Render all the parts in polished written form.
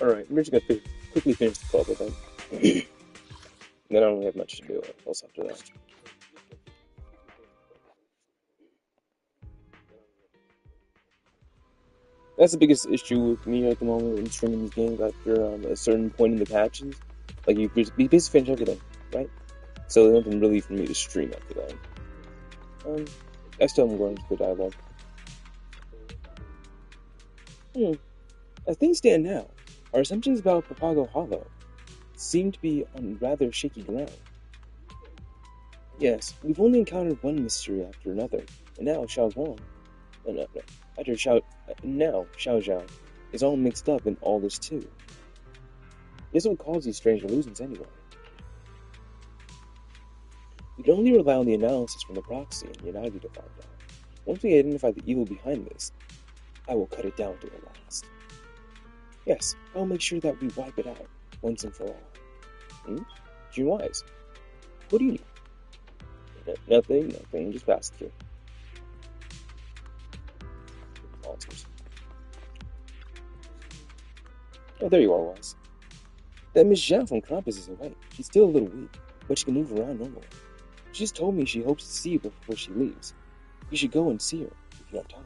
Alright, we're just gonna quickly finish the club with them. Then I don't have much to do else after that. That's the biggest issue with me at the moment in streaming these games after a certain point in the patches. Like, you basically finish everything, right? So there's nothing really for me to stream after that. I still am going to the dialogue. As things stand now, our assumptions about Papago Hollow seem to be on rather shaky ground. Yes, we've only encountered one mystery after another, and now Xiao Zhuang, now Xiao Zhao is all mixed up in all this too. Guess what caused these strange illusions anyway? We can only rely on the analysis from the proxy and Yanagi to find out. Once we identify the evil behind this, I will cut it down to the last. Yes, I will make sure that we wipe it out, once and for all. Junwise, what do you need? Nothing, just pass it through. Monsters. Oh, there you are, Wise. That Miss Zhao from Krampus is awake. She's still a little weak, but she can move around normally. She just told me she hopes to see you before she leaves. You should go and see her, if you have time.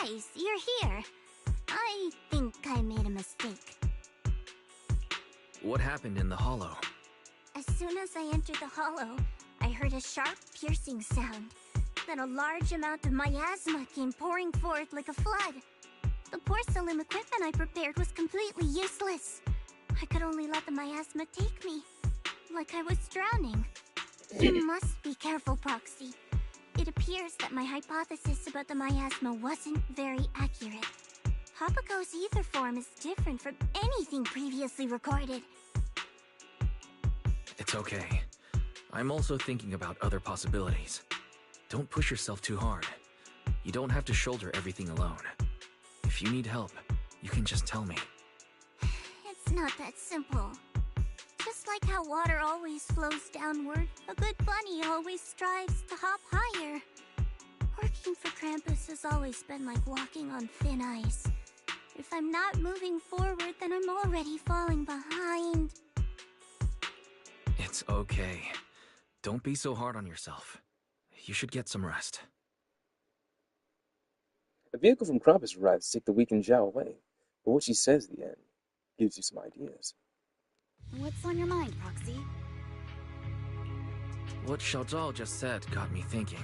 Wise, you're here. I think I made a mistake. What happened in the hollow? As soon as I entered the hollow, I heard a sharp, piercing sound. Then a large amount of miasma came pouring forth like a flood. The porcelain equipment I prepared was completely useless. I could only let the miasma take me, like I was drowning. You must be careful, Proxy. It appears that my hypothesis about the miasma wasn't very accurate. Papago's ether form is different from anything previously recorded. It's okay. I'm also thinking about other possibilities. Don't push yourself too hard. You don't have to shoulder everything alone. If you need help, you can just tell me. It's not that simple. Just like how water always flows downward, a good bunny always strives to hop higher. Working for Krampus has always been like walking on thin ice. If I'm not moving forward, then I'm already falling behind. It's okay. Don't be so hard on yourself. You should get some rest. A vehicle from Krampus arrives to take the weakened Zhao away, but what she says at the end gives you some ideas. What's on your mind, Proxy? What Xiaozhao just said got me thinking.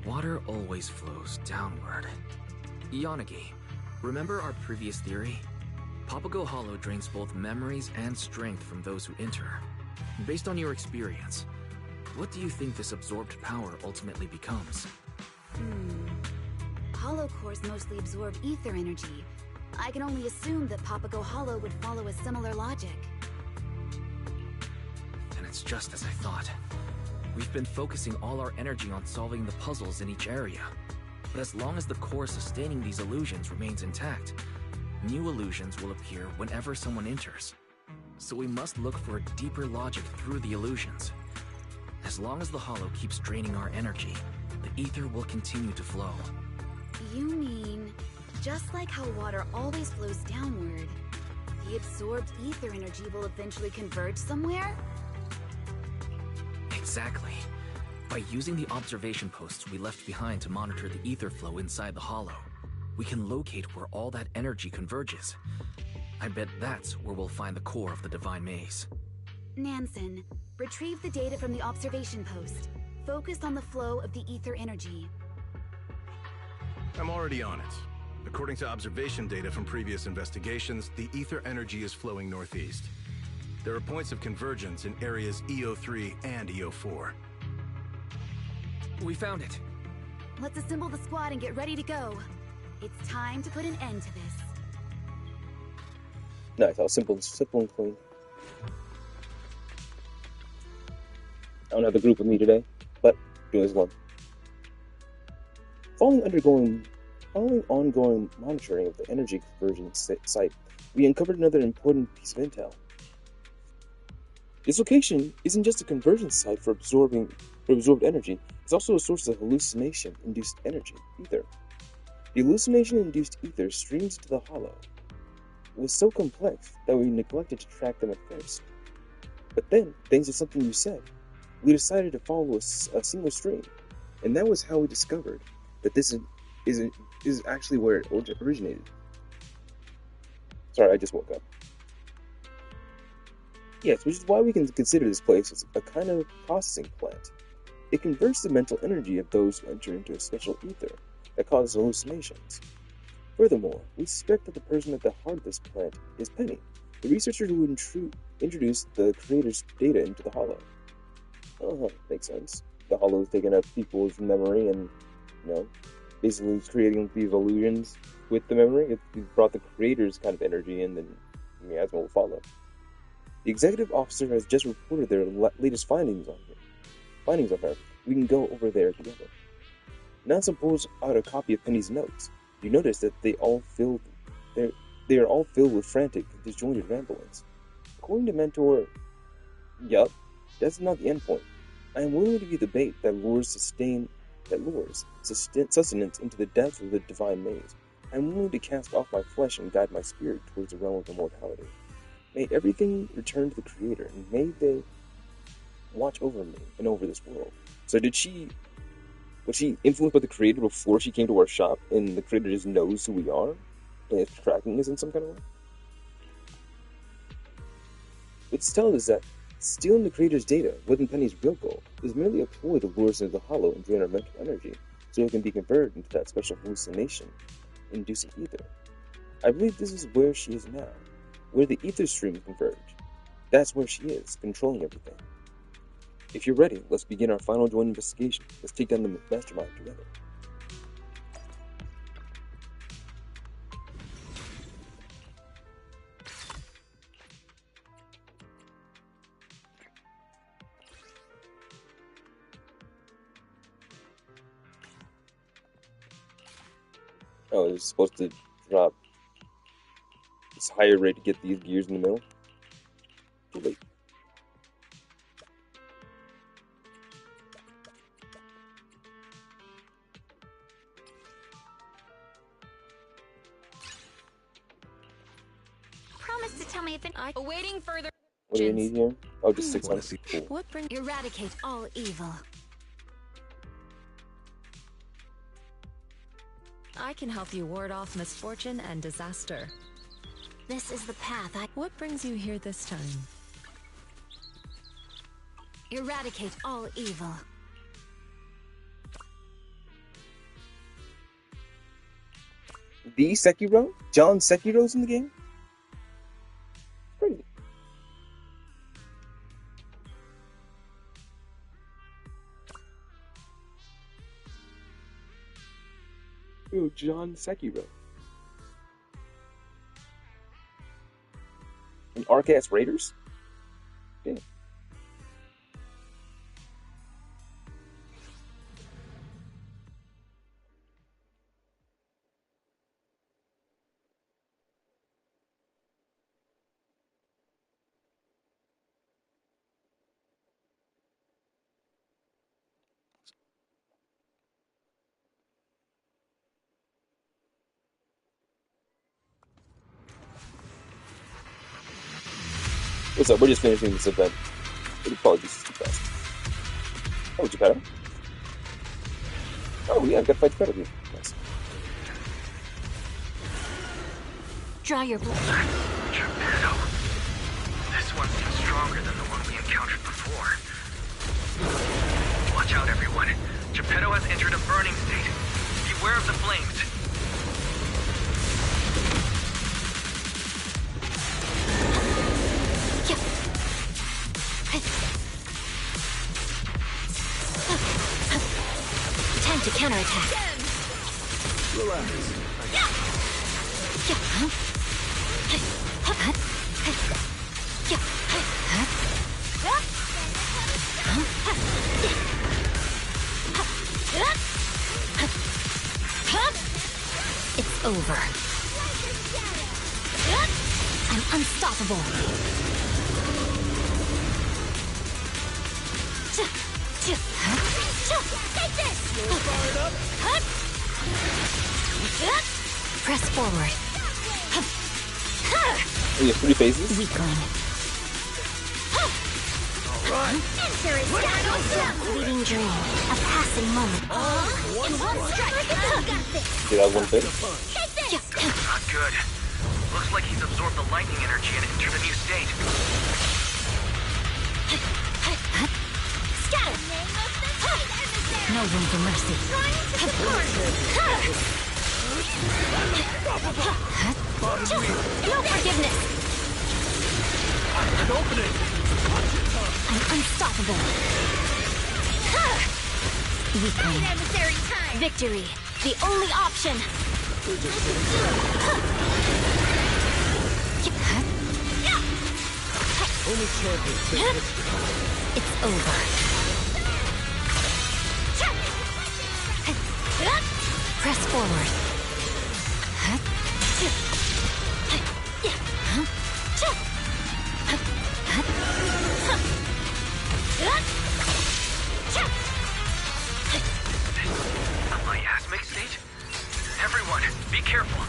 Water always flows downward. Yanagi, remember our previous theory? Papago Hollow drains both memories and strength from those who enter. Based on your experience, what do you think this absorbed power ultimately becomes? Hollow cores mostly absorb ether energy. I can only assume that Papago Hollow would follow a similar logic. And it's just as I thought. We've been focusing all our energy on solving the puzzles in each area. But as long as the core sustaining these illusions remains intact, new illusions will appear whenever someone enters. So we must look for a deeper logic through the illusions. As long as the hollow keeps draining our energy, the ether will continue to flow. You mean, just like how water always flows downward, the absorbed ether energy will eventually converge somewhere? Exactly. By using the observation posts we left behind to monitor the ether flow inside the hollow, we can locate where all that energy converges. I bet that's where we'll find the core of the Divine Maze. Nansen, retrieve the data from the observation post. Focus on the flow of the ether energy. I'm already on it. According to observation data from previous investigations, the ether energy is flowing northeast. There are points of convergence in areas EO3 and EO4. We found it. Let's assemble the squad and get ready to go. It's time to put an end to this. Nice, all simple and clean. I don't have the group with me today, but do as one. Following ongoing monitoring of the energy convergence site, we uncovered another important piece of intel. This location isn't just a conversion site for absorbed energy, it's also a source of hallucination-induced energy, ether. The hallucination-induced ether streams into the hollow. It was so complex that we neglected to track them at first. But then, thanks to something you said, we decided to follow a single stream, and that was how we discovered that this is actually where it originated. Sorry, I just woke up. Yes, which is why we can consider this place as a kind of processing plant. It converts the mental energy of those who enter into a special ether that causes hallucinations. Furthermore, we suspect that the person at the heart of this plant is Penny, the researcher who introduced the creator's data into the hollow. Oh, makes sense. The hollow is taking up people's memory and, basically creating these illusions with the memory. It brought the creator's kind of energy in, then miasma will follow. The executive officer has just reported their latest findings on her. We can go over there together. Nelson pulls out a copy of Penny's notes. You notice that they are all filled with frantic, disjointed ramblings. According to Mentor, yup, that's not the end point. I am willing to be the bait that lures sustenance into the depths of the divine maze. I am willing to cast off my flesh and guide my spirit towards the realm of immortality. May everything return to the Creator, and may they watch over me and over this world. So was she influenced by the Creator before she came to our shop, and the Creator just knows who we are? And is tracking us in some kind of way? What's telling us that stealing the Creator's data wasn't Penny's real goal. It was merely a ploy to lure us into the hollow and drain our mental energy, so it can be converted into that special hallucination-inducing ether. I believe this is where she is now, where the ether streams converge. That's where she is, controlling everything. If you're ready, let's begin our final joint investigation. Let's take down the mastermind together. Oh, it's supposed to drop this higher rate to get these gears in the middle? Too late. Promise to tell me if Awaiting further. What do you need here? Oh, just 600. Cool. What brings eradicate all evil? I can help you ward off misfortune and disaster. This is the path What brings you here this time? eradicate all evil. The Sekiro? John Sekiro's in the game? Crazy. Ooh, John Sekiro. And Arcas Raiders? Damn. What's up? We're just finishing this event. It'll probably be too fast. Oh, Geppetto? Oh, yeah, I've got to fight Geppetto here. Nice. Draw your blood. Geppetto. This one seems stronger than the one we encountered before. Watch out, everyone. Geppetto has entered a burning state. Beware of the flames. Time to counterattack. Relax. It's over. I'm unstoppable. Take this! Press forward. Oh, you have 3 phases? Weakling. Enter is down! Fleeting dream. A passing moment. In one strike! I got this! Did I have 1 phase? Take this! Not good. Looks like he's absorbed the lightning energy and entered a new state. Scatter! Name of the great emissary! No room for mercy. Trying to support! No forgiveness. An opening! I'm unstoppable. Weakling. Great emissary time! Victory. The only option. Only champions take this. It's over. Press forward. A miasmic state? Everyone, be careful.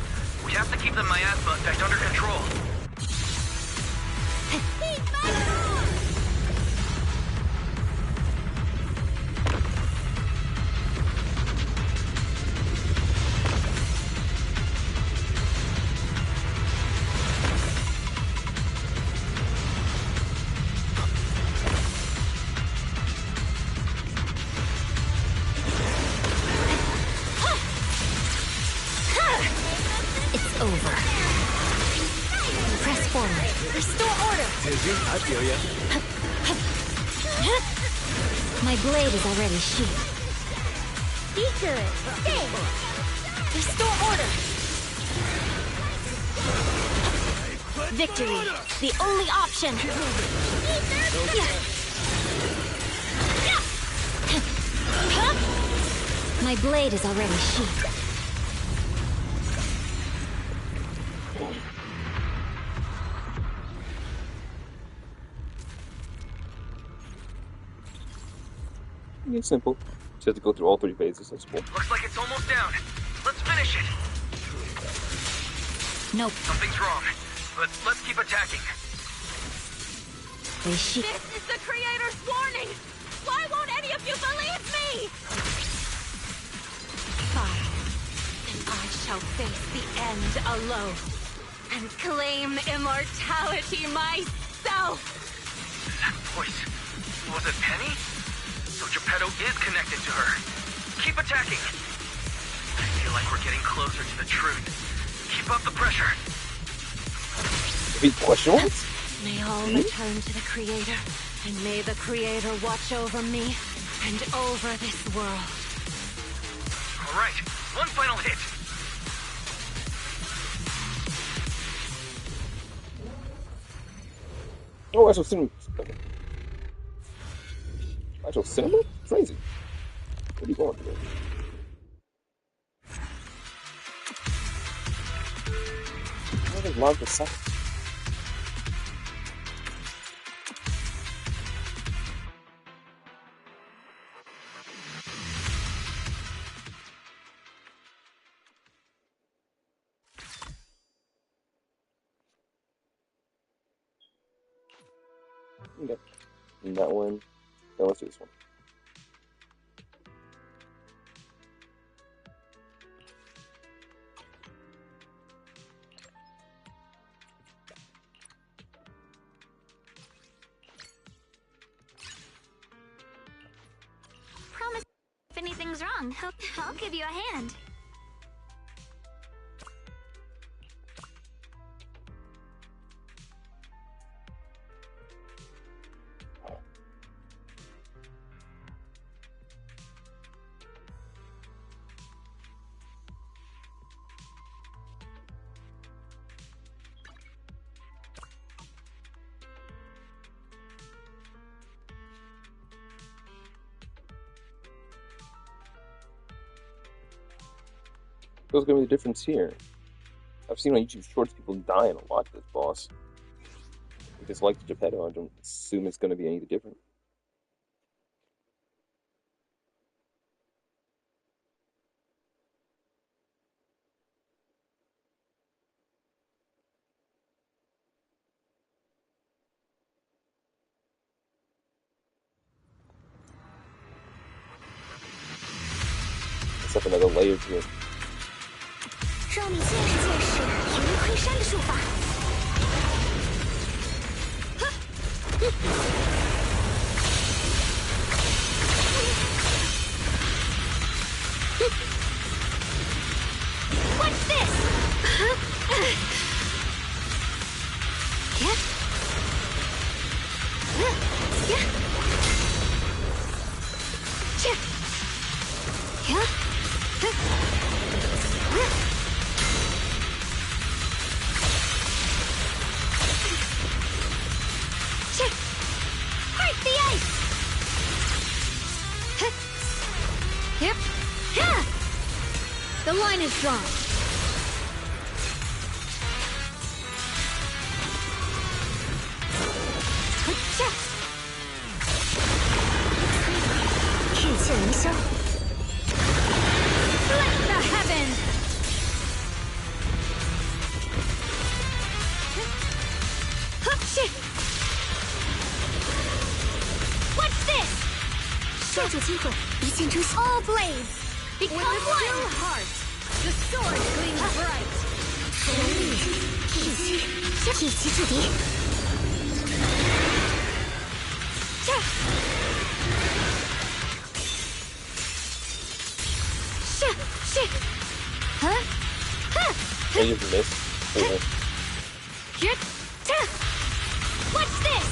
We have to keep the miasma effect under control. It's over. Press forward. Restore order. Dizzy, I feel ya. My blade is already sheathed. Be good! Stay! Restore order. Victory. The only option. My blade is already sheathed. It's simple. Just have to go through all 3 phases. That's cool. Looks like it's almost down. Let's finish it. Nope. Something's wrong, but let's keep attacking. They sheathed. This is the Creator's warning! Why won't any of you believe me? Fine. Then I shall face the end alone and claim immortality myself. That voice. Was it Penny? So Geppetto is connected to her. Keep attacking. I feel like we're getting closer to the truth. Keep up the pressure. Big question marks? May all return to the Creator, and may the Creator watch over me and over this world. All right, one final hit. Oh, actual cinema. Okay. Actual cinema? Crazy. What are you going through? I just love the sound. Okay. And that one. Now let's do this one. Promise if anything's wrong, I'll give you a hand. What's gonna be the difference here? I've seen on YouTube shorts people dying a lot to this boss. If it's like the Geppetto, I don't assume it's gonna be any different. up another layer to it. 让你见识见识云推山的术法。What's this? Heart the ice! Yep. The line is drawn. 日气凌霄。 Let the heavens. What's this? 抓住机会，一剑出血。All blades become With a still one. heart, the sword gleams bright. 神力一击，一击制敌。I just missed. What's this?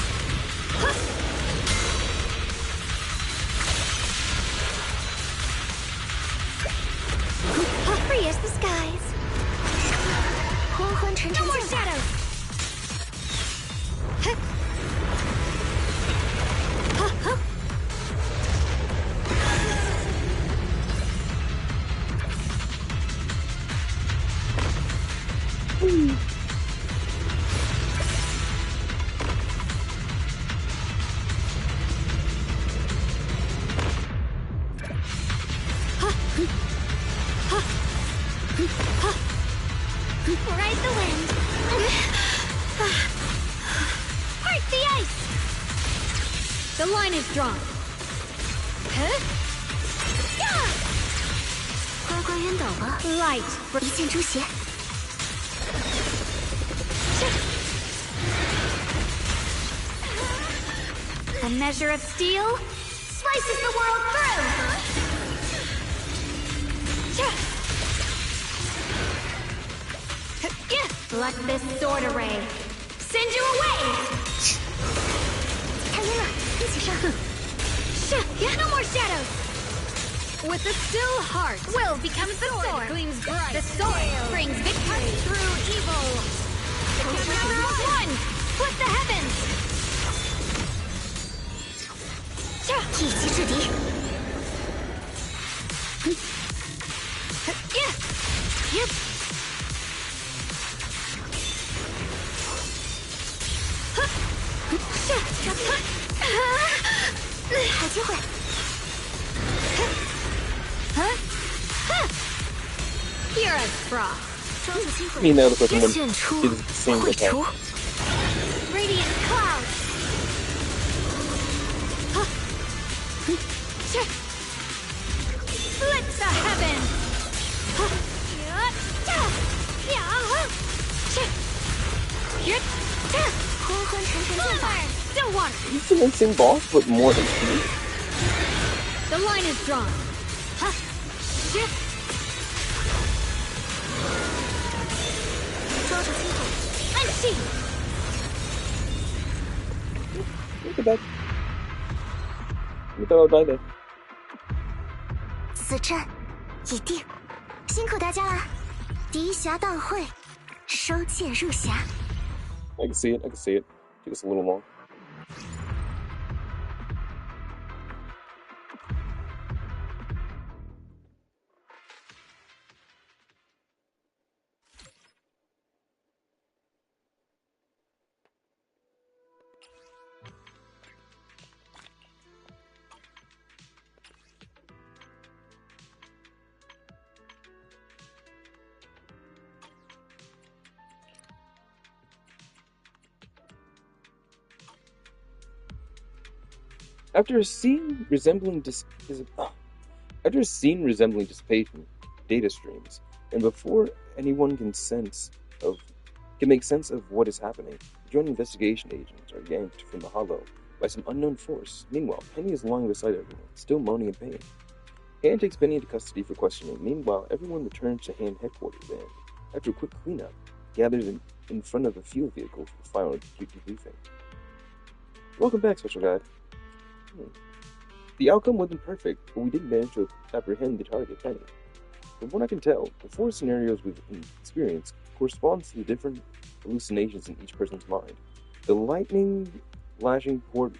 Free as the skies. 昏昏沉沉 No more 剑法。 shadows. Ride the wind. Heart the ice. The line is drawn. 乖乖晕倒吧， Light. 一剑出血。 A measure of steel Slices the world through. Let this sword array Send you away. 太晕了，一起上。 No more shadows. With a still heart, will becomes the sword gleams bright. The sword brings victory through evil. Power of one, split the heavens. 一击制敌。 Yep. Huh? 好机会。 Here as frost. 抓住机 I 会。 mean, the other person 剑出 did the same 会 attack. 出。 Radiant clouds. Split the heavens. Yeah. 昏昏沉沉剑法。 Still one. It's the same boss, but more HP. The line is drawn. Shift. 抓住机会。 Unsheath. Look at that. You thought I'd die there. 此战已定，辛苦大家了。敌侠大会，收剑入匣。 I can see it. I can see it. Took us a little long. After a scene resembling After a scene resembling dissipation data streams, and before anyone can make sense of what is happening, joint investigation agents are yanked from the hollow by some unknown force. Meanwhile, Penny is lying beside everyone, still moaning in pain. Han takes Penny into custody for questioning. Meanwhile, everyone returns to Han headquarters and, after a quick cleanup, gathers in front of a fuel vehicle for the final debriefing. Welcome back, Special Guide. The outcome wasn't perfect, but we did manage to apprehend the target, Penny. From what I can tell, the four scenarios we've experienced corresponds to the different hallucinations in each person's mind. The lightning lashing port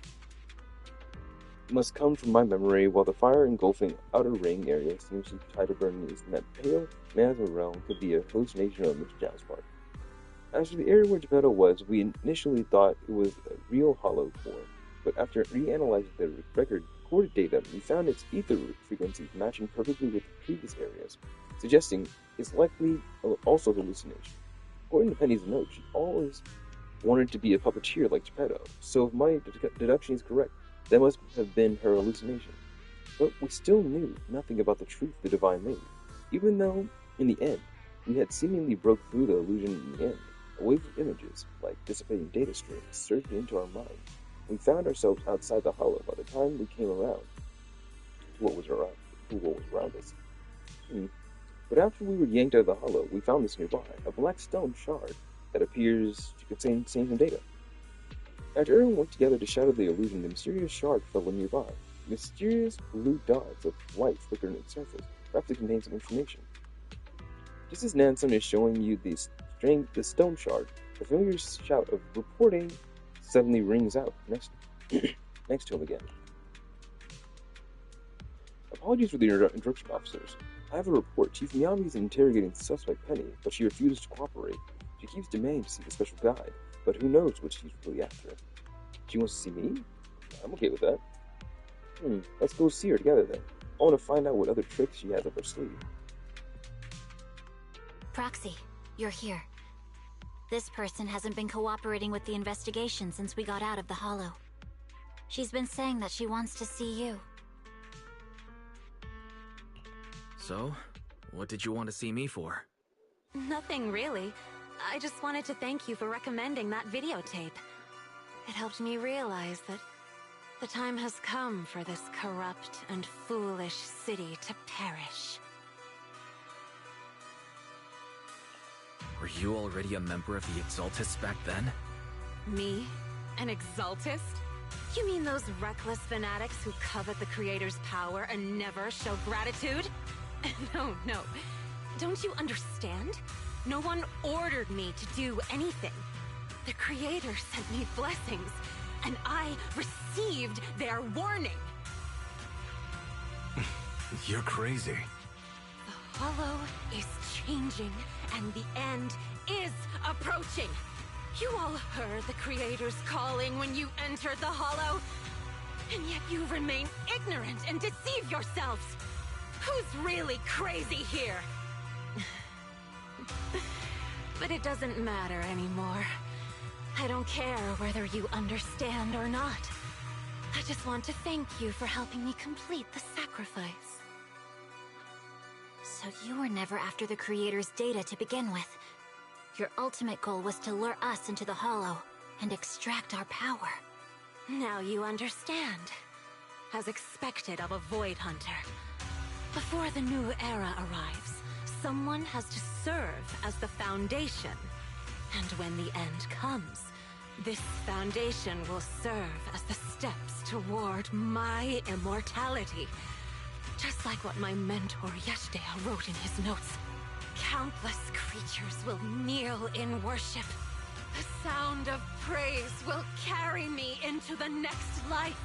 must come from my memory, while the fire engulfing outer ring area seems to tie to Bernese, and that pale miasma realm could be a hallucination on Mr. Zhao's part. As for the area where Geppetto was, we initially thought it was a real hollow core, but after reanalyzing the recorded data, we found its ether frequencies matching perfectly with the previous areas, suggesting it's likely also hallucination. According to Penny's note, she always wanted to be a puppeteer like Geppetto, so if my deduction is correct, that must have been her hallucination. But we still knew nothing about the truth the Divine made, even though, in the end, we had seemingly broke through the illusion in the end. A wave of images, like dissipating data streams, surged into our minds. We found ourselves outside the hollow by the time we came around to what was around us. But after we were yanked out of the hollow, we found this nearby, a black stone shard that appears to contain some data. After everyone worked together to shatter the illusion, the mysterious shard fell nearby. Mysterious blue dots of light flickered on its surface, perhaps it contains some information. Just as Nansen is showing you the stone shard, the familiar shout of reporting suddenly rings out next to him again. Apologies for the interruption, officers. I have a report. Chief Miyami is interrogating the suspect Penny, but she refuses to cooperate. She keeps demanding to see the special guide, but who knows what she's really after. She wants to see me? I'm okay with that. Let's go see her together then. I want to find out what other tricks she has up her sleeve. Proxy, you're here. This person hasn't been cooperating with the investigation since we got out of the hollow. She's been saying that she wants to see you. So, what did you want to see me for? Nothing really. I just wanted to thank you for recommending that videotape. It helped me realize that the time has come for this corrupt and foolish city to perish. Were you already a member of the Exaltists back then? Me? An Exaltist? You mean those reckless fanatics who covet the Creator's power and never show gratitude? No. Don't you understand? No one ordered me to do anything. The Creator sent me blessings, and I received their warning. You're crazy. The hollow is changing, and the end is approaching. You all heard the Creator's calling when you entered the hollow, and yet you remain ignorant and deceive yourselves. Who's really crazy here? But it doesn't matter anymore. I don't care whether you understand or not. I just want to thank you for helping me complete the sacrifice. So you were never after the Creator's data to begin with. Your ultimate goal was to lure us into the hollow and extract our power. Now you understand. As expected of a Void Hunter. Before the new era arrives, someone has to serve as the foundation. And when the end comes, this foundation will serve as the steps toward my immortality. Just like what my mentor Yeshdale wrote in his notes. Countless creatures will kneel in worship. The sound of praise will carry me into the next life.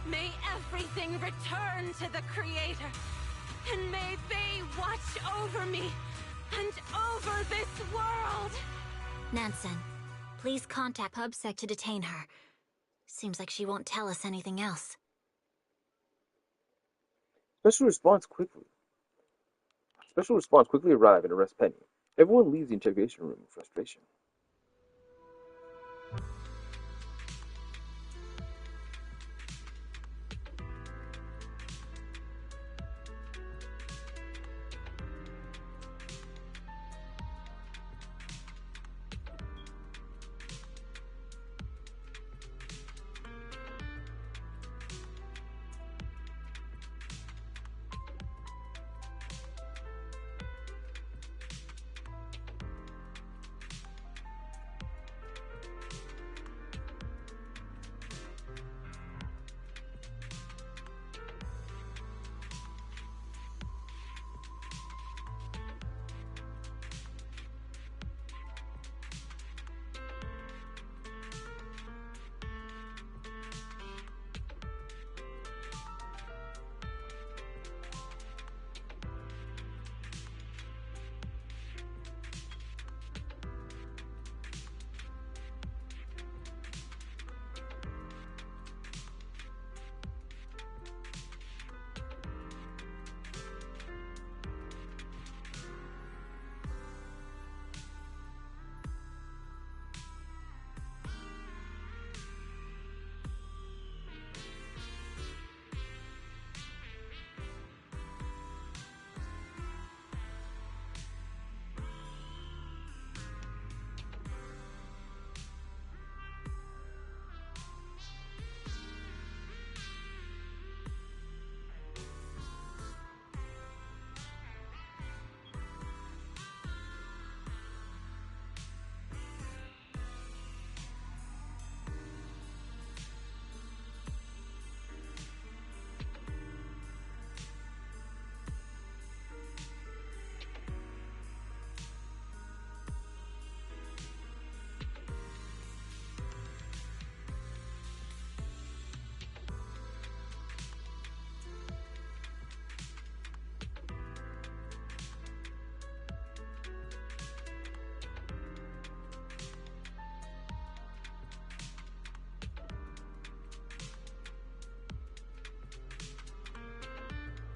May everything return to the Creator. And may they watch over me and over this world! Nansen, please contact PubSec to detain her. Seems like she won't tell us anything else. Special response quickly arrive and arrest Penny. Everyone leaves the interrogation room in frustration.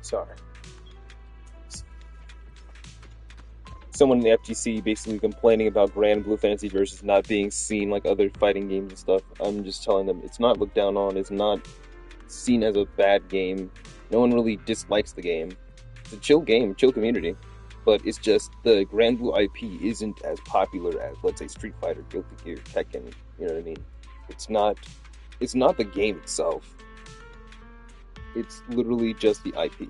Sorry. Someone in the FGC basically complaining about Grand Blue Fantasy versus not being seen like other fighting games and stuff. I'm just telling them it's not looked down on, it's not seen as a bad game. No one really dislikes the game. It's a chill game, chill community. But it's just the Grand Blue IP isn't as popular as, let's say, Street Fighter, Guilty Gear, Tekken, you know what I mean? It's not the game itself. It's literally just the IP.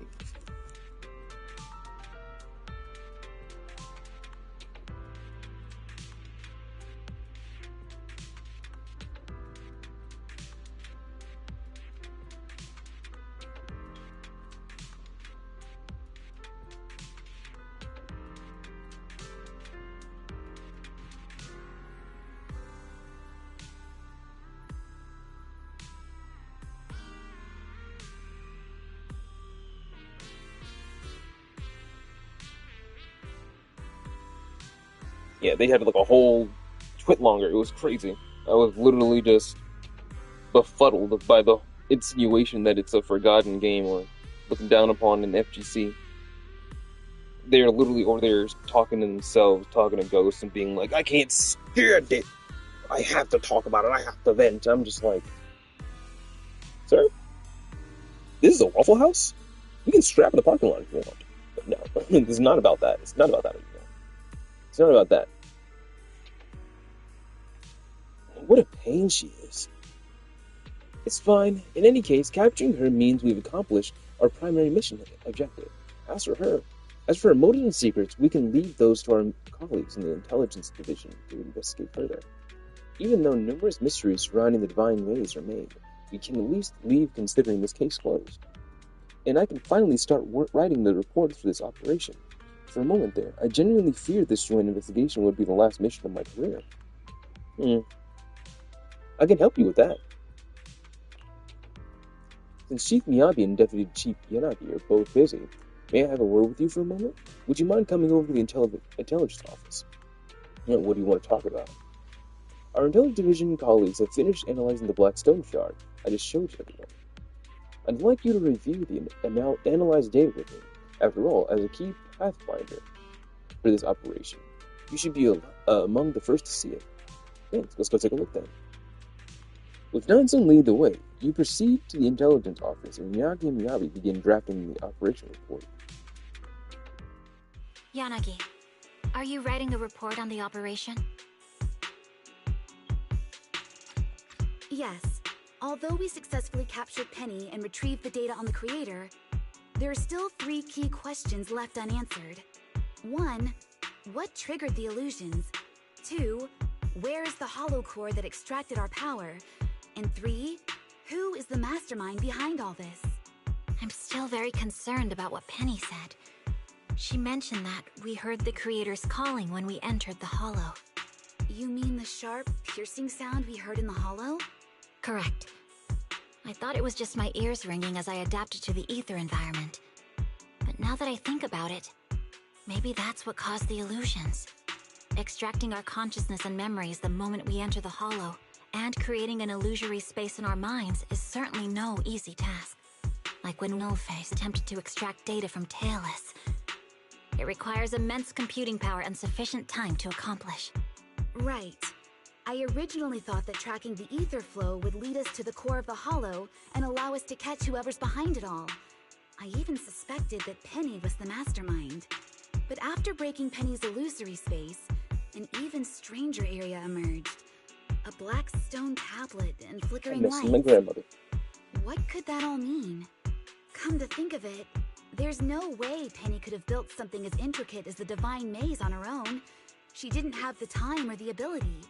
Yeah, they had like a whole twit longer. It was crazy. I was literally just befuddled by the insinuation that it's a forgotten game or looked down upon in FGC. They're literally over there talking to themselves, talking to ghosts, and being like, I can't stand it. I have to talk about it. I have to vent. I'm just like, sir, this is a Waffle House? You can strap in the parking lot if you want. But no, it's not about that. It's not about that anymore. It's not about that. What a pain she is. It's fine. In any case, capturing her means we've accomplished our primary mission objective. As for her motives and secrets, we can leave those to our colleagues in the intelligence division to investigate further. Even though numerous mysteries surrounding the divine maze remain, we can at least leave considering this case closed. And I can finally start writing the reports for this operation. For a moment there, I genuinely feared this joint investigation would be the last mission of my career. I can help you with that. Since Chief Miyabi and Deputy Chief Yanagi are both busy, may I have a word with you for a moment? Would you mind coming over to the intelligence office? What do you want to talk about? Our intelligence division colleagues have finished analyzing the Black Stone Shard I just showed you everyone. I'd like you to review the analyzed data with me. After all, as a key pathfinder for this operation, you should be among the first to see it. Thanks, let's go take a look then. With Nansen lead the way, you proceed to the intelligence office and Miyagi and Miyabi begin drafting the operation report. Yanagi, are you writing a report on the operation? Yes. Although we successfully captured Penny and retrieved the data on the creator, there are still 3 key questions left unanswered. 1. What triggered the illusions? 2. Where is the hollow core that extracted our power? And 3. Who is the mastermind behind all this? I'm still very concerned about what Penny said. She mentioned that we heard the creator's calling when we entered the hollow. You mean the sharp, piercing sound we heard in the hollow? Correct. I thought it was just my ears ringing as I adapted to the ether environment. But now that I think about it, maybe that's what caused the illusions. Extracting our consciousness and memories the moment we enter the hollow, and creating an illusory space in our minds is certainly no easy task. Like when Nullface attempted to extract data from Tailless. It requires immense computing power and sufficient time to accomplish. Right. I originally thought that tracking the ether flow would lead us to the core of the hollow and allow us to catch whoever's behind it all. I even suspected that Penny was the mastermind. But after breaking Penny's illusory space, an even stranger area emerged. A black stone tablet and flickering lights. My grandmother. What could that all mean? Come to think of it, there's no way Penny could have built something as intricate as the Divine Maze on her own. She didn't have the time or the ability.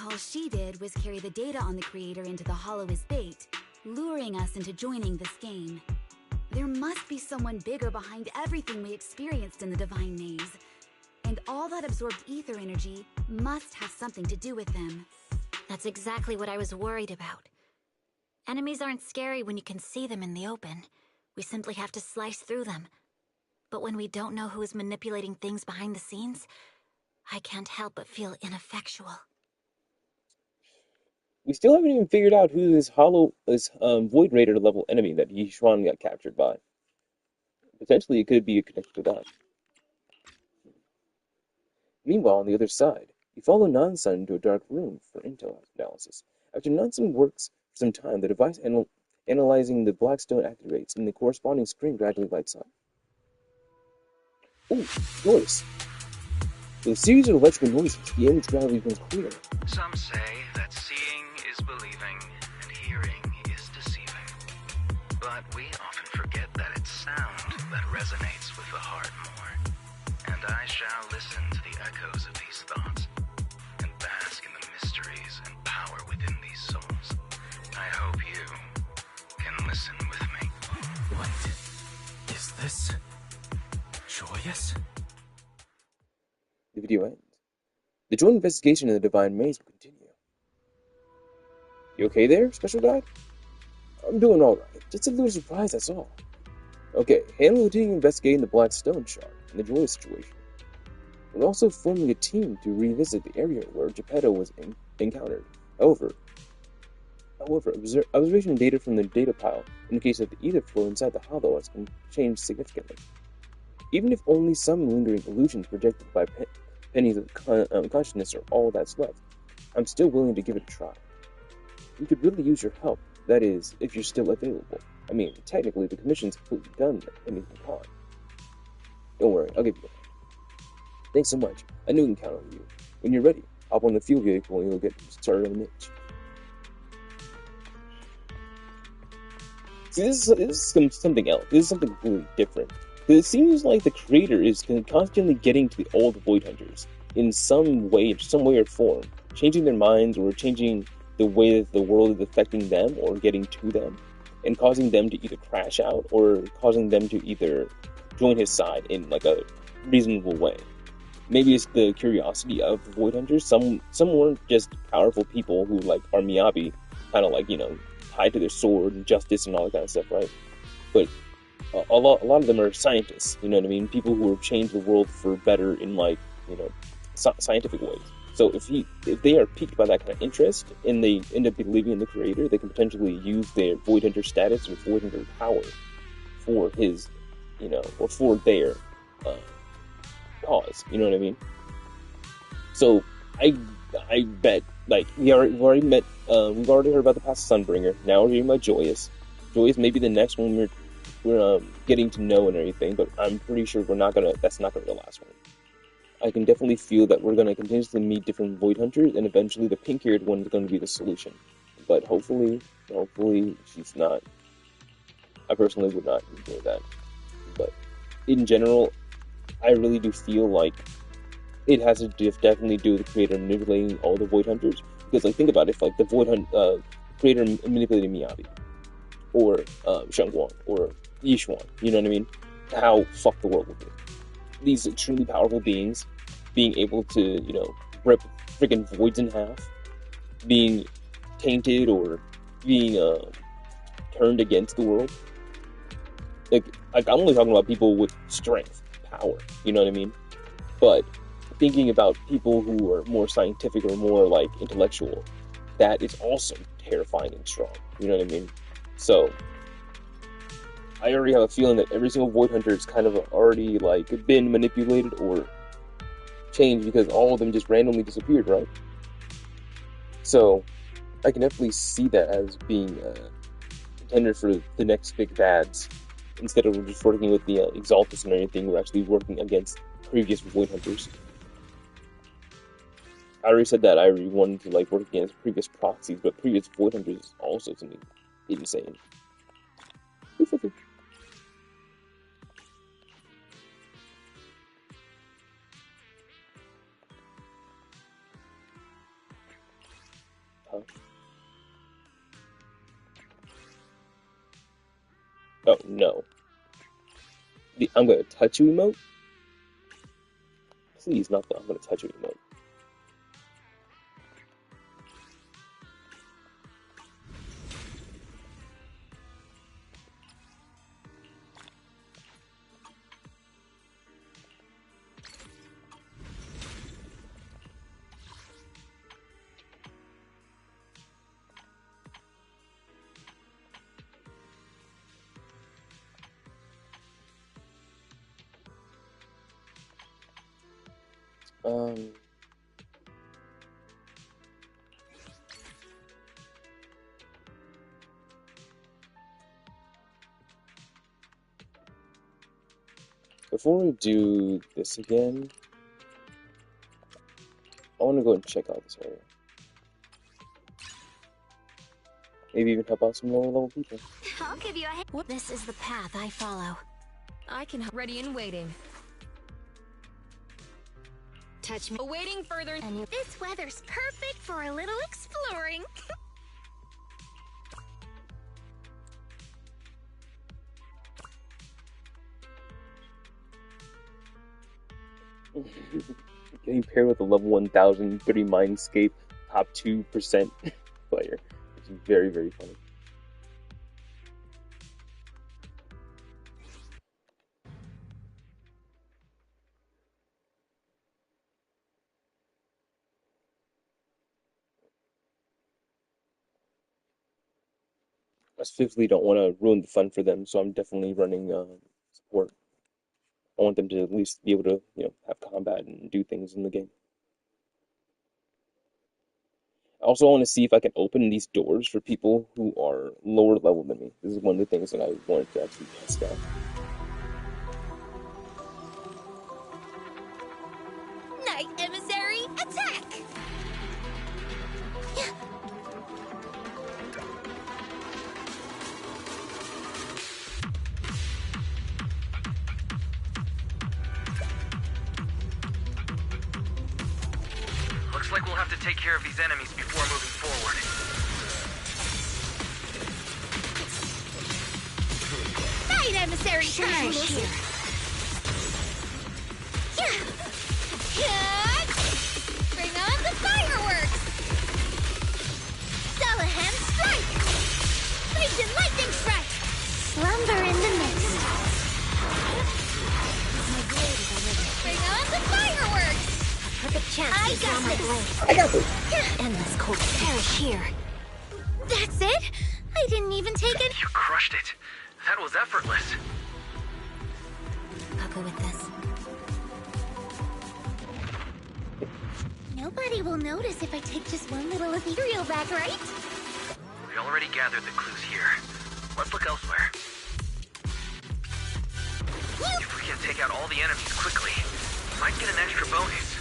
All she did was carry the data on the creator into the hollow as bait, luring us into joining this game. There must be someone bigger behind everything we experienced in the Divine Maze. And all that absorbed ether energy must have something to do with them. That's exactly what I was worried about. Enemies aren't scary when you can see them in the open. We simply have to slice through them. But when we don't know who is manipulating things behind the scenes, I can't help but feel ineffectual. We still haven't even figured out who this Void Raider level enemy that Yishuan got captured by. Potentially, it could be connected to that. Meanwhile, on the other side, you follow Nansen into a dark room for intel analysis. After Nansen works for some time, the device analyzing the black stone activates, and the corresponding screen gradually lights up. Ooh, noise! With a series of electrical noises, the image gradually becomes clear. Some say that seeing is believing and hearing is deceiving. But we often forget that it's sound that resonates with the heart more. And I shall listen to the echoes of these thoughts and bask in the mysteries and power within these souls. I hope you can listen with me. What is this? Joyous? The video ends. The joint investigation of the Divine Maze will continue. You okay there, Special Guide? I'm doing alright. Just a little surprised, that's all. Okay, Hannah will continue investigating the Black Stone Shard and the Joyous situation. We're also forming a team to revisit the area where Geppetto was encountered. However, observation data from the data pile indicates that the ether flow inside the hollow has changed significantly. Even if only some lingering illusions projected by pennies of consciousness are all that's left, I'm still willing to give it a try. We could really use your help, that is, if you're still available. I mean, technically, the commission's completely done at any time. Don't worry, I'll give you a hand. Thanks so much. I knew we can count on you. When you're ready, hop on the fuel vehicle and you'll get started on the niche. See, this is something else. This is something completely different. It seems like the creator is constantly getting to the old Void Hunters in some way or form, changing their minds or changing the way that the world is affecting them or getting to them, and causing them to either crash out or causing them to either join his side in like a reasonable way. Maybe it's the curiosity of the Void Hunters. Some weren't just powerful people who like are Miyabi, kind of like, you know, tied to their sword and justice and all that kind of stuff, right? But a lot of them are scientists, you know what I mean? People who have changed the world for better in, like, you know, scientific ways. So if they are piqued by that kind of interest and they end up believing in the creator, they can potentially use their Void Hunter status or Void Hunter power for his, you know, or for their cause. You know what I mean? So I bet, like, we've already heard about the past Sunbringer. Now we're hearing about Joyous. Joyous may be the next one we're getting to know and everything, but I'm pretty sure that's not gonna be the last one. I can definitely feel that we're gonna continuously meet different Void Hunters, and eventually the pink-haired one is gonna be the solution. But hopefully she's not. I personally would not enjoy that. But in general, I really do feel like it has to definitely do with the creator manipulating all the Void Hunters. Because, like, think about it, if, like, the creator manipulated Miyabi, or Shangguang, or Yishuan, you know what I mean? How fucked the world would be. These extremely powerful beings being able to, you know, rip freaking voids in half, being tainted or being turned against the world. Like I'm only talking about people with strength, power, you know what I mean? But thinking about people who are more scientific or more, like, intellectual, that is also terrifying and strong, you know what I mean? So I already have a feeling that every single Void Hunter is kind of already, like, been manipulated or changed because all of them just randomly disappeared, right? So I can definitely see that as being a contender for the next big bads. Instead of just working with the Exaltus and everything, we're actually working against previous Void Hunters. I already said that I already wanted to, like, work against previous proxies, but previous Void Hunters is also something insane. Huh? Oh, no. The I'm gonna touch you emote? Please, not the I'm gonna touch you emote. Um. Before we do this again, I want to go and check out this area. Maybe even help out some lower level people. I'll give you a hand. This is the path I follow. I can ready and waiting. Touch me. Awaiting further. And this weather's perfect for a little exploring. Getting paired with a level 1030 Mindscape top 2% player. It's very, very funny. I specifically don't want to ruin the fun for them, so I'm definitely running support. I want them to at least be able to, have combat and do things in the game. I also want to see if I can open these doors for people who are lower level than me. This is one of the things that I wanted to actually test out. Night Emissary, attack! Looks like we'll have to take care of these enemies before moving forward. Night Emissary time! Bring on the fireworks! Salahan strike! Legion lightning strike! Slumber in the mist. Bring on the fireworks! Perfect chance I to draw got my this. blade. I got this! Endless cold perish here. That's it? I didn't even take it. You crushed it. That was effortless. I'll go with this. Nobody will notice if I take just one little ethereal back, right? We already gathered the clues here. Let's look elsewhere. If we can take out all the enemies quickly, we might get an extra bonus.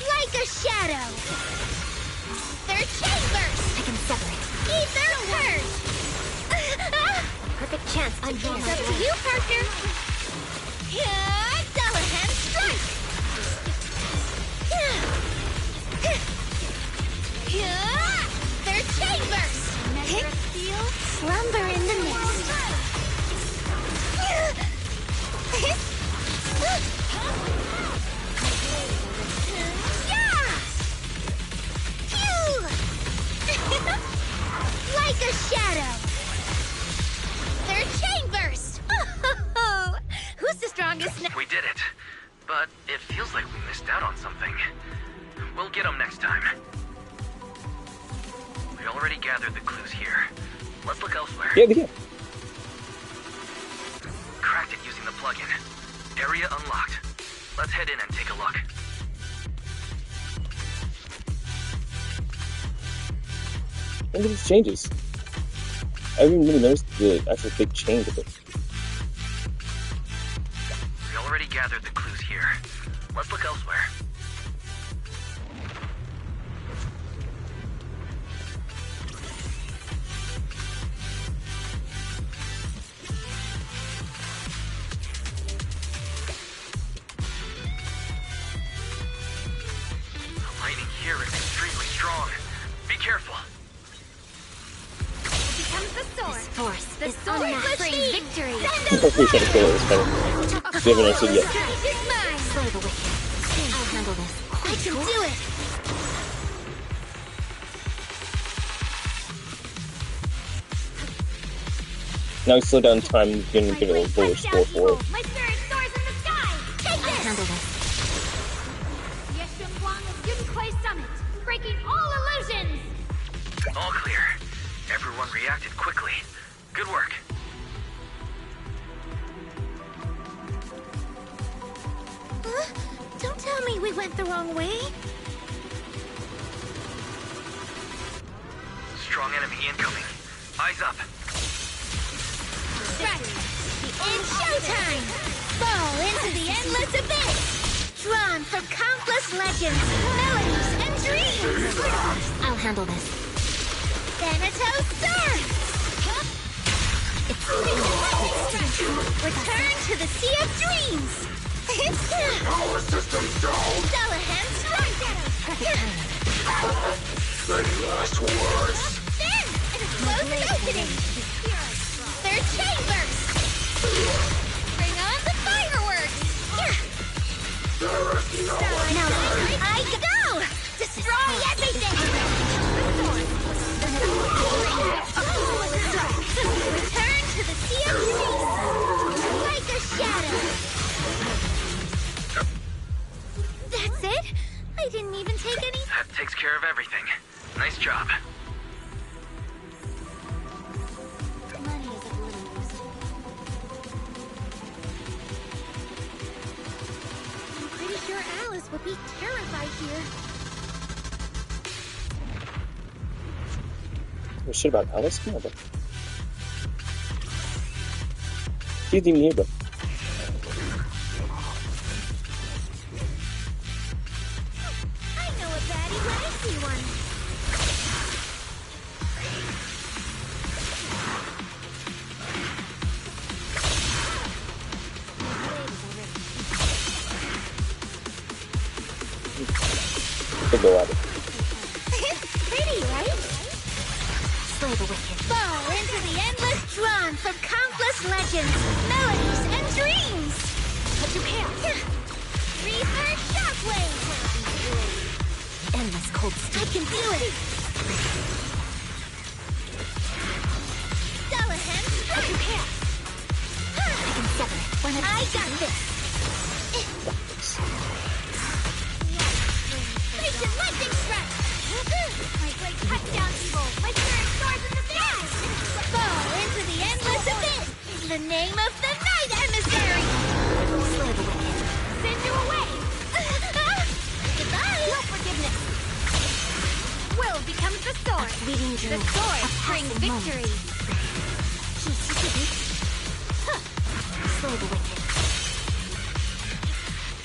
Like a shadow. They're chambers. I can separate. Ether purge. Perfect chance to draw It's my up to blade. you, partner. Salahan strike. They're chambers. Measure of steel. Slumber in the mist. Like a shadow. They're chambers. Who's the strongest now? We did it. But it feels like we missed out on something. We'll get them next time. We already gathered the clues here. Let's look elsewhere. Yeah, we did. Cracked it using the plugin. Area unlocked. Let's head in and take a look. Look at these changes. I haven't really noticed the actual big change of it. We already gathered the clues here. Let's look elsewhere. The lightning here is extremely strong. Be careful. Becomes the sword. Force The is sword unmatched. brings victory. I'm pretty sure to kill it. It's kind of. We haven't answered yet. It's mine. Slay the wicked. I'll handle this. I can do it. Now we slow down time, you can give it a lower score for it. My spirit soars in the sky. Take I'll this. handle this. Yeshunguang Yunquai Summit, breaking all illusions. All clear. Everyone reacted quickly. Good work. went the wrong way? Strong enemy incoming. Eyes up. Right. It's showtime! Fall into the endless abyss! Drawn from countless legends, melodies, and dreams! I'll handle this. Thanatos Surge! Return to the Sea of Dreams! Power system down! Dullahan Strike! Any last words? Then, an explosive opening! Third chambers! Bring on the fireworks! There is no Now, I go! Destroy everything! Return to the Sea of Dreams! Like a shadow! That's it? I didn't even take any... That takes care of everything. Nice job. Money is of little use. I'm pretty sure Alice would be terrified here. Oh, shit about Alice? Come on, bro. She's even here, bro. I know a baddie when I see one. We'll go at it. Pretty, right? Slay the wicked. Fall into the endless drawn from countless legends, melodies, and dreams! But you can't! Reaper Shockwave! Endless cold I steel. can feel it! Dullahan Strike! You can't! I can sever it. When I got this! Raging Lightning Strike! My blade cuts down evil! My spirit soars in the sky! Fall into the endless abyss! The name of the Night Emissary! Slay the wicked. Send you away! Goodbye! No forgiveness! Will becomes the sword! Leading The journey. sword A brings passing victory! Slay the wicked.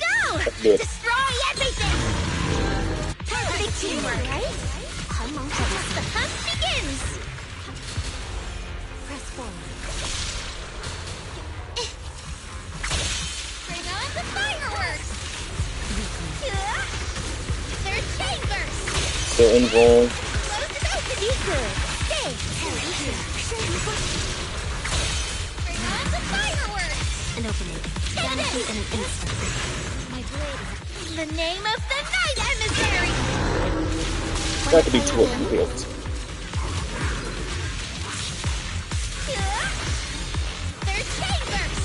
Go! Good. Destroy everything! Perfect teamwork, right? Come on, The hunt begins! press forward. Bring on the fireworks! Third chambers! Still involved. Close it open! Be good! Stay! Bring on the fireworks! An opening. Vanishing in an instant. My blade. The name of the Night Emissary! Got to be two appeals. Third chambers!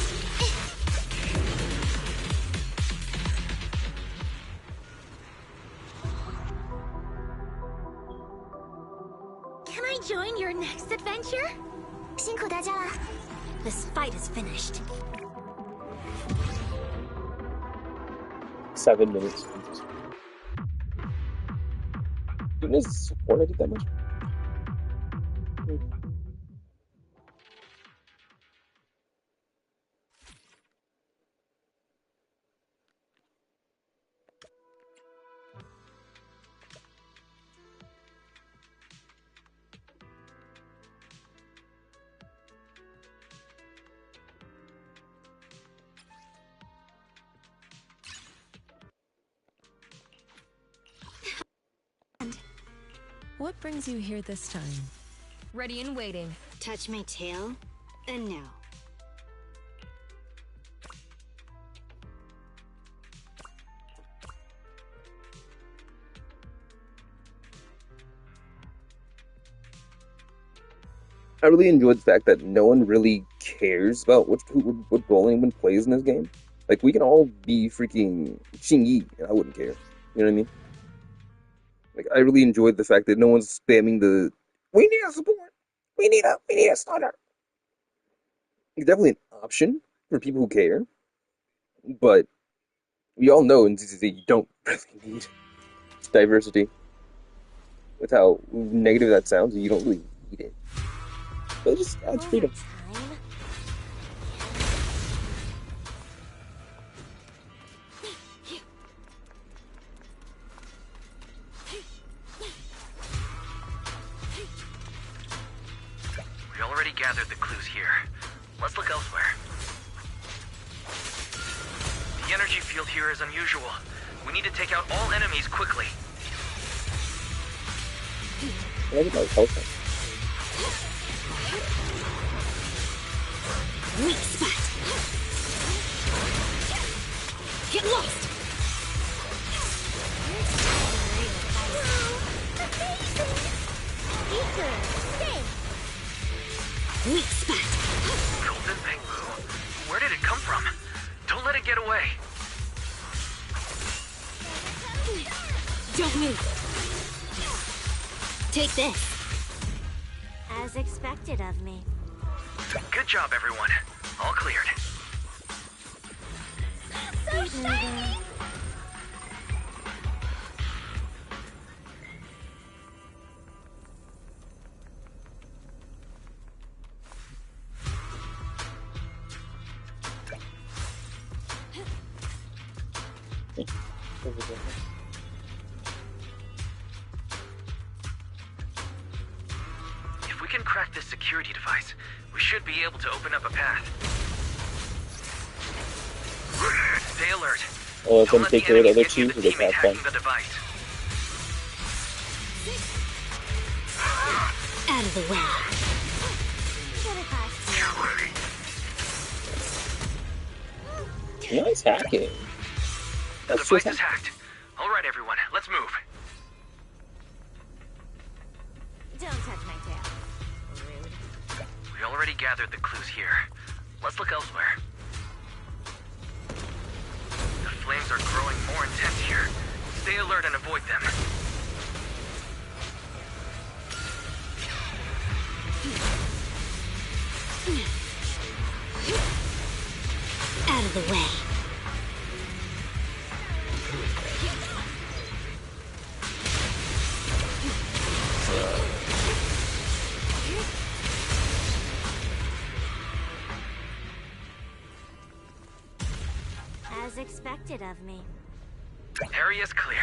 Can I join your next adventure? 辛苦大家了. This fight is finished. 7 minutes. Goodness, support I did that much? What brings you here this time? Ready and waiting. Touch my tail, and now. I really enjoyed the fact that no one really cares about what role anyone plays in this game. Like, we can all be freaking Xingyi, and I wouldn't care. You know what I mean? Like, I really enjoyed the fact that no one's spamming the, we need a support! We need a starter! It's definitely an option for people who care, but We all know in ZZZ you don't really need diversity. With how negative that sounds, you don't really need it. But it just adds freedom. We already gathered the clues here. Let's look elsewhere. The energy field here is unusual. We need to take out all enemies quickly. I get my health. Weak spot. Get lost. Weak spot. Golden Bamboo? Where did it come from? Don't let it get away. Don't move. Take this. As expected of me. Good job, everyone. All cleared. If we can crack this security device, we should be able to open up a path. Stay alert. I'll let them Don't take care of the other get two near so the they teammate can't find. hacking the device. Out of the way. Nice hacking. The That's device just is hacked. All right, everyone, let's move. Don't touch my tail. Rude. We already gathered the clues here. Let's look elsewhere. The flames are growing more intense here. Stay alert and avoid them. Out of the way. As expected of me. Area's clear.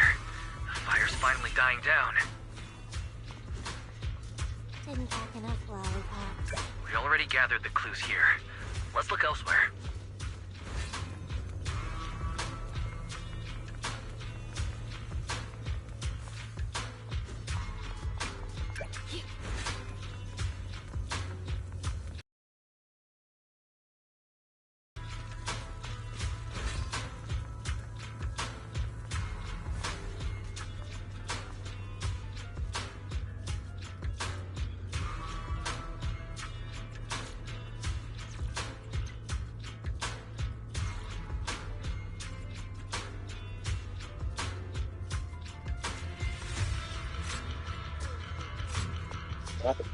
The fire's finally dying down. Didn't pack enough lollipops. We already gathered the clues here. Let's look elsewhere. happened.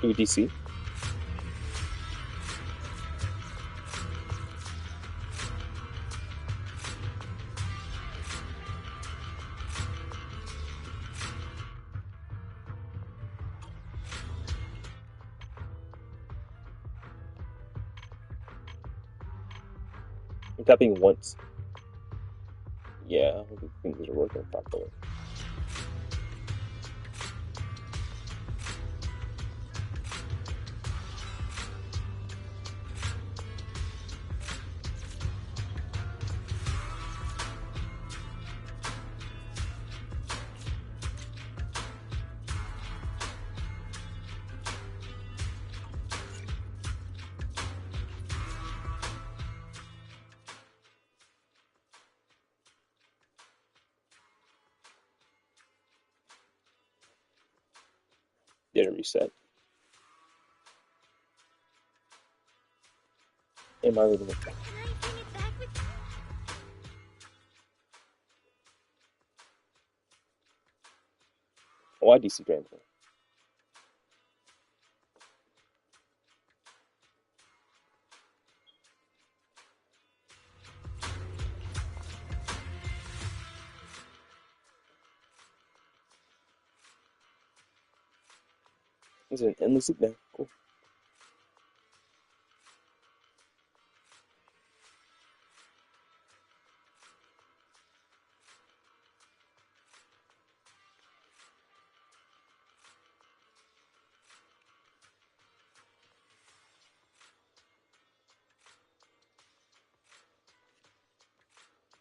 Do we DC? I'm tapping once. Yeah, I don't think things are working properly. Didn't reset. Am I reading it? Oh, I DC transfer. Is it an endless loop now? Cool.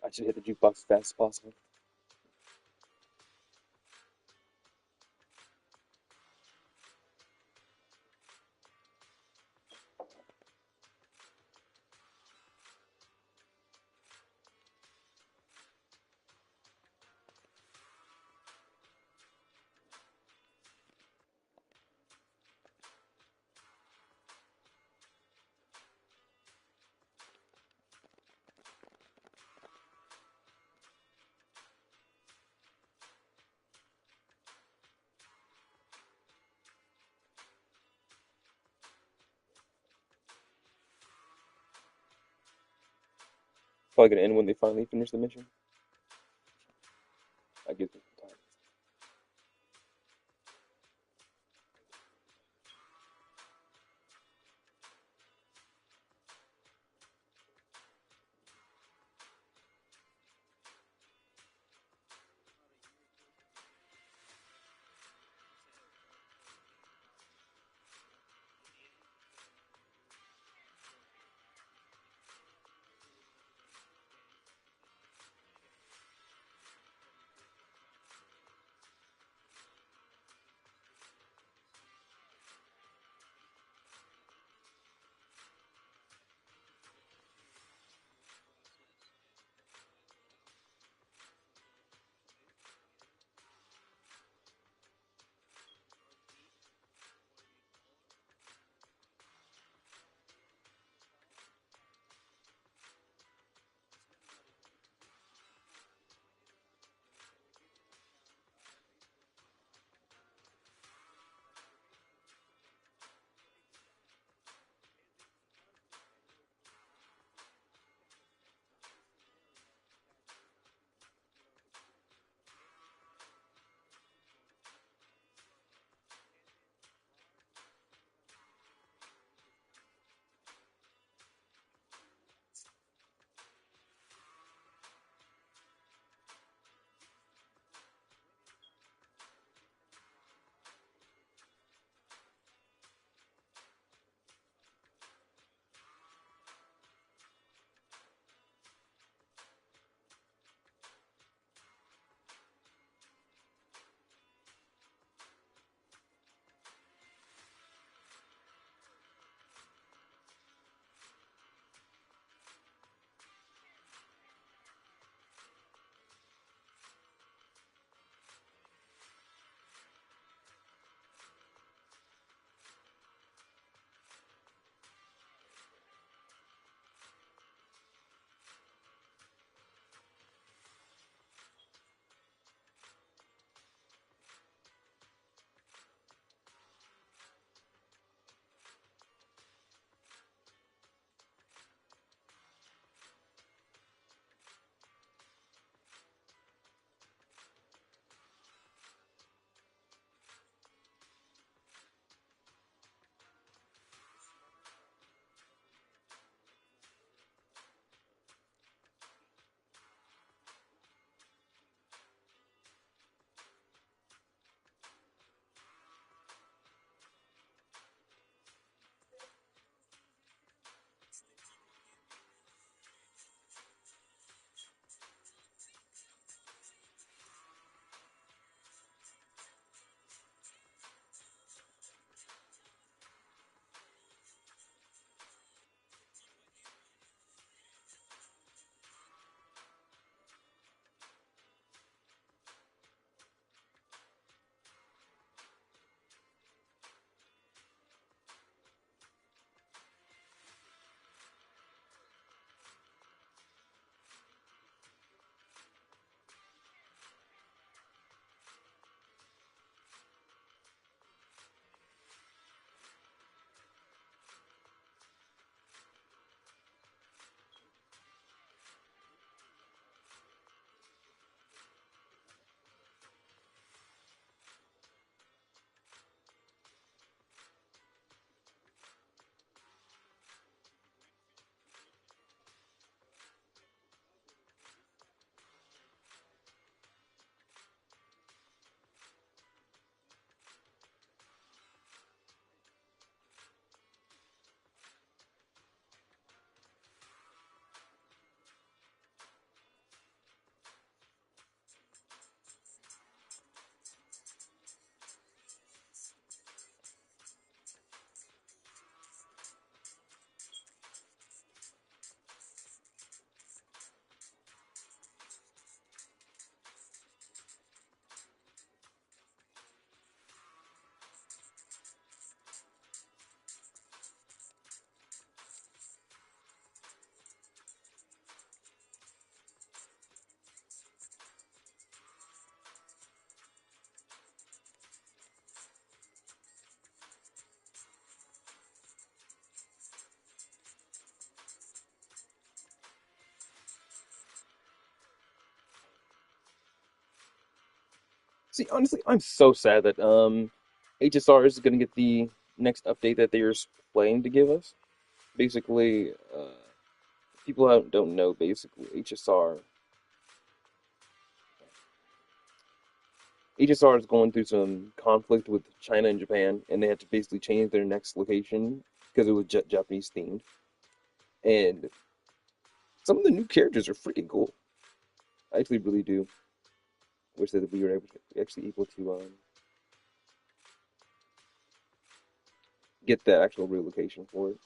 I should hit the jukebox as fast as possible. Probably gonna end when they finally finish the mission. I give them time. See, honestly, I'm so sad that HSR is gonna get the next update that they're planning to give us. Basically, people don't know. Basically, HSR is going through some conflict with China and Japan, and they had to basically change their next location because it was Japanese themed. And some of the new characters are freaking cool. I actually really do wish that we were actually able to get the actual relocation for it.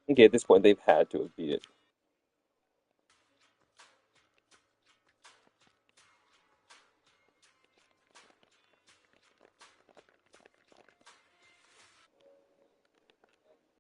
Okay, at this point, they've had to have beat it.